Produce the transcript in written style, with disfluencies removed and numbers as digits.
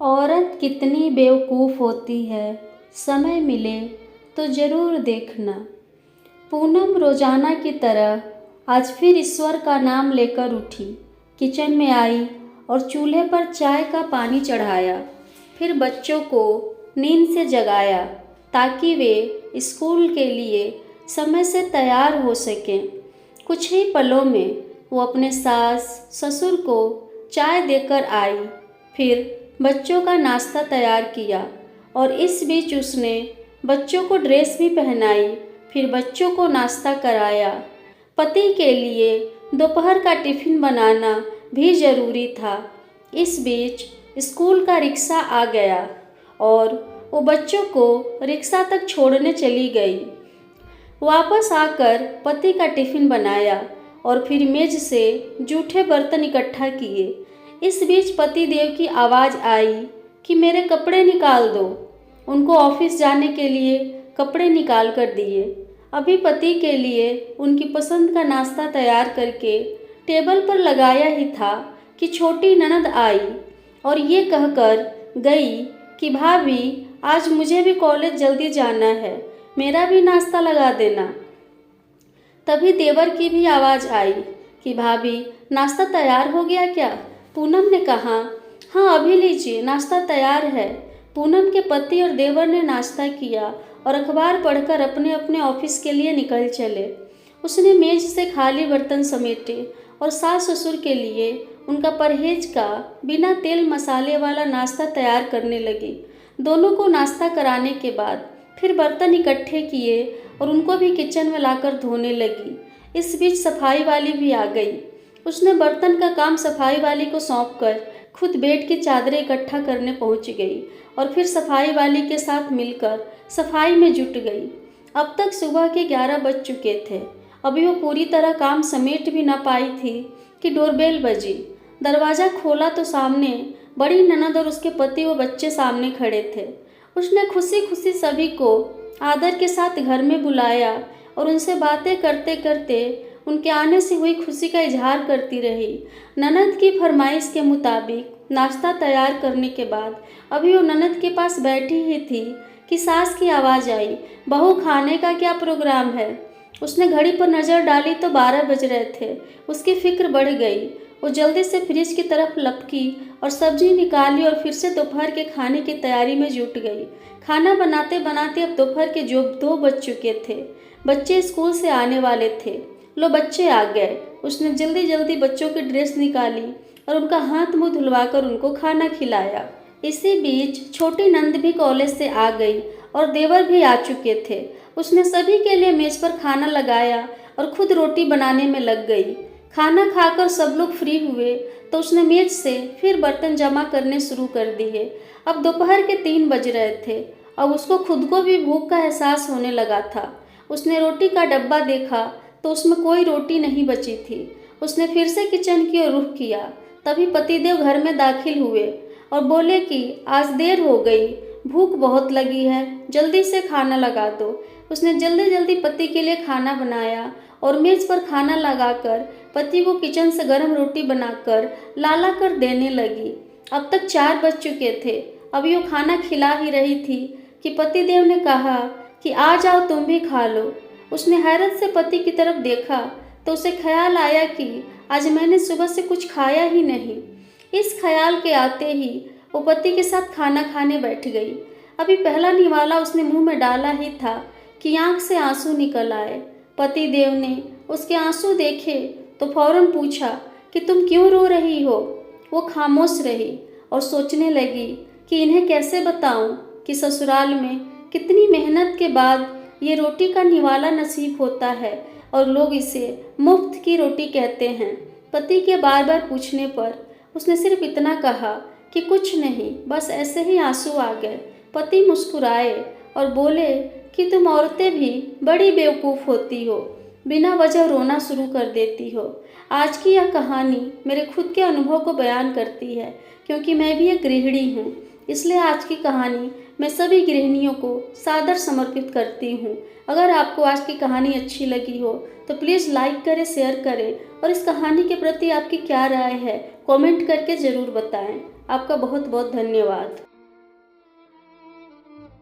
औरत कितनी बेवकूफ़ होती है, समय मिले तो ज़रूर देखना। पूनम रोज़ाना की तरह आज फिर ईश्वर का नाम लेकर उठी, किचन में आई और चूल्हे पर चाय का पानी चढ़ाया। फिर बच्चों को नींद से जगाया ताकि वे स्कूल के लिए समय से तैयार हो सकें। कुछ ही पलों में वो अपने सास ससुर को चाय देकर आई, फिर बच्चों का नाश्ता तैयार किया और इस बीच उसने बच्चों को ड्रेस भी पहनाई, फिर बच्चों को नाश्ता कराया। पति के लिए दोपहर का टिफ़िन बनाना भी ज़रूरी था। इस बीच स्कूल का रिक्शा आ गया और वो बच्चों को रिक्शा तक छोड़ने चली गई। वापस आकर पति का टिफ़िन बनाया और फिर मेज से जूठे बर्तन इकट्ठा किए। इस बीच पति देव की आवाज़ आई कि मेरे कपड़े निकाल दो। उनको ऑफिस जाने के लिए कपड़े निकाल कर दिए। अभी पति के लिए उनकी पसंद का नाश्ता तैयार करके टेबल पर लगाया ही था कि छोटी ननद आई और ये कहकर गई कि भाभी आज मुझे भी कॉलेज जल्दी जाना है, मेरा भी नाश्ता लगा देना। तभी देवर की भी आवाज़ आई कि भाभी नाश्ता तैयार हो गया क्या? पूनम ने कहा, हाँ अभी लीजिए, नाश्ता तैयार है। पूनम के पति और देवर ने नाश्ता किया और अखबार पढ़कर अपने अपने ऑफिस के लिए निकल चले। उसने मेज से खाली बर्तन समेटे और सास ससुर के लिए उनका परहेज का बिना तेल मसाले वाला नाश्ता तैयार करने लगी। दोनों को नाश्ता कराने के बाद फिर बर्तन इकट्ठे किए और उनको भी किचन में लाकर धोने लगी। इस बीच सफाई वाली भी आ गई। उसने बर्तन का काम सफाई वाली को सौंपकर खुद बेड की चादरें इकट्ठा करने पहुंच गई और फिर सफाई वाली के साथ मिलकर सफाई में जुट गई। अब तक सुबह के 11 बज चुके थे। अभी वो पूरी तरह काम समेट भी न पाई थी कि डोरबेल बजी। दरवाज़ा खोला तो सामने बड़ी ननद और उसके पति व बच्चे सामने खड़े थे। उसने खुशी खुशी सभी को आदर के साथ घर में बुलाया और उनसे बातें करते करते उनके आने से हुई खुशी का इजहार करती रही। ननद की फरमाइश के मुताबिक नाश्ता तैयार करने के बाद अभी वो ननद के पास बैठी ही थी कि सास की आवाज़ आई, बहू खाने का क्या प्रोग्राम है? उसने घड़ी पर नज़र डाली तो 12 बज रहे थे। उसकी फिक्र बढ़ गई। वो जल्दी से फ्रिज की तरफ लपकी और सब्जी निकाली और फिर से दोपहर के खाने की तैयारी में जुट गई। खाना बनाते बनाते अब दोपहर के जो 2 बज चुके थे। बच्चे स्कूल से आने वाले थे। लो बच्चे आ गए। उसने जल्दी जल्दी बच्चों की ड्रेस निकाली और उनका हाथ मुंह धुलवाकर उनको खाना खिलाया। इसी बीच छोटी नंद भी कॉलेज से आ गई और देवर भी आ चुके थे। उसने सभी के लिए मेज पर खाना लगाया और खुद रोटी बनाने में लग गई। खाना खाकर सब लोग फ्री हुए तो उसने मेज से फिर बर्तन जमा करने शुरू कर दिए। अब दोपहर के 3 बज रहे थे। अब उसको खुद को भी भूख का एहसास होने लगा था। उसने रोटी का डब्बा देखा तो उसमें कोई रोटी नहीं बची थी। उसने फिर से किचन की ओर रुख किया। तभी पतिदेव घर में दाखिल हुए और बोले कि आज देर हो गई, भूख बहुत लगी है, जल्दी से खाना लगा दो। उसने जल्दी जल्दी पति के लिए खाना बनाया और मेज पर खाना लगाकर पति को किचन से गर्म रोटी बनाकर लाला कर देने लगी। अब तक 4 बज चुके थे। अभी वो खाना खिला ही रही थी कि पतिदेव ने कहा कि आ जाओ तुम भी खा लो। उसने हैरत से पति की तरफ देखा तो उसे ख्याल आया कि आज मैंने सुबह से कुछ खाया ही नहीं। इस ख्याल के आते ही वो पति के साथ खाना खाने बैठ गई। अभी पहला निवाला उसने मुंह में डाला ही था कि आंख से आंसू निकल आए। पति देव ने उसके आंसू देखे तो फौरन पूछा कि तुम क्यों रो रही हो? वो खामोश रही और सोचने लगी कि इन्हें कैसे बताऊं कि ससुराल में कितनी मेहनत के बाद ये रोटी का निवाला नसीब होता है और लोग इसे मुफ्त की रोटी कहते हैं। पति के बार बार पूछने पर उसने सिर्फ इतना कहा कि कुछ नहीं, बस ऐसे ही आंसू आ गए। पति मुस्कुराए और बोले कि तुम औरतें भी बड़ी बेवकूफ़ होती हो, बिना वजह रोना शुरू कर देती हो। आज की यह कहानी मेरे खुद के अनुभव को बयान करती है, क्योंकि मैं भी एक गृहिणी हूँ। इसलिए आज की कहानी मैं सभी गृहिणियों को सादर समर्पित करती हूँ। अगर आपको आज की कहानी अच्छी लगी हो तो प्लीज़ लाइक करें, शेयर करें और इस कहानी के प्रति आपकी क्या राय है कमेंट करके ज़रूर बताएं। आपका बहुत बहुत धन्यवाद।